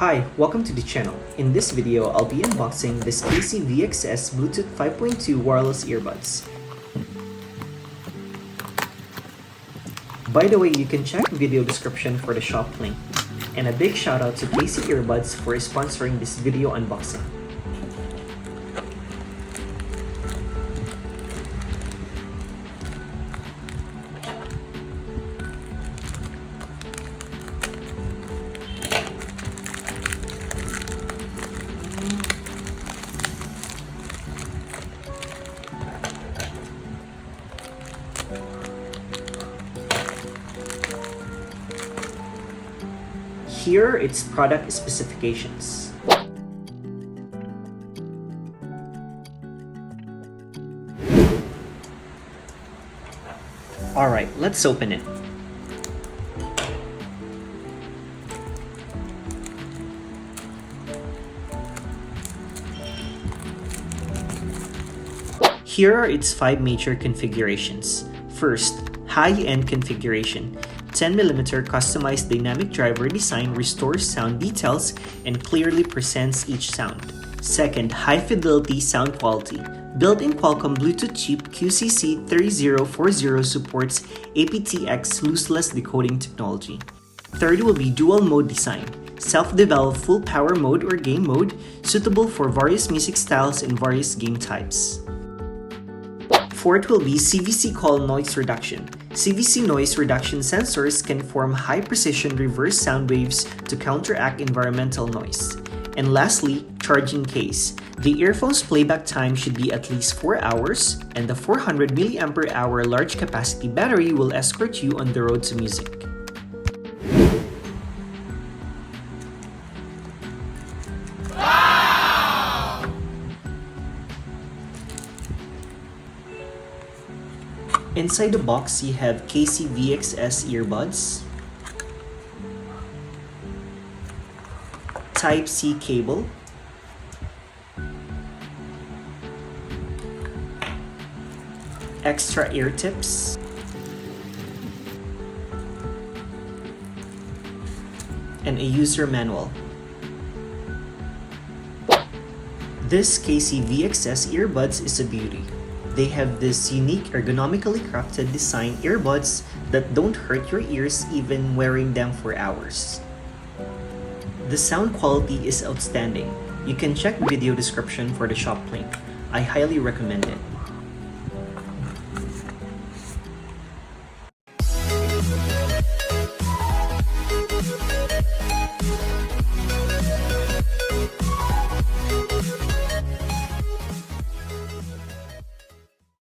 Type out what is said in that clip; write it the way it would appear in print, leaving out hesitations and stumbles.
Hi, welcome to the channel. In this video, I'll be unboxing this KZ-VXS Bluetooth 5.2 wireless earbuds. By the way, you can check video description for the shop link. And a big shout out to KZ Earbuds for sponsoring this video unboxing. Here are its product specifications. Alright, let's open it. Here are its 5 major configurations. First, high-end configuration. 10mm customized dynamic driver design restores sound details and clearly presents each sound. Second, high-fidelity sound quality. Built-in Qualcomm Bluetooth chip QCC3040 supports Apt-X lossless decoding technology. Third will be dual-mode design. Self-developed full power mode or game mode, suitable for various music styles and various game types. Fourth will be CVC call noise reduction. CVC noise reduction sensors can form high-precision reverse sound waves to counteract environmental noise. And lastly, charging case. The earphone's playback time should be at least 4 hours, and the 400 mAh large capacity battery will escort you on the road to music. Inside the box, you have KZ-VXS earbuds, Type-C cable, extra ear tips, and a user manual. This KZ-VXS earbuds is a beauty. They have this unique ergonomically crafted design earbuds that don't hurt your ears even wearing them for hours. The sound quality is outstanding. You can check video description for the shop link. I highly recommend it.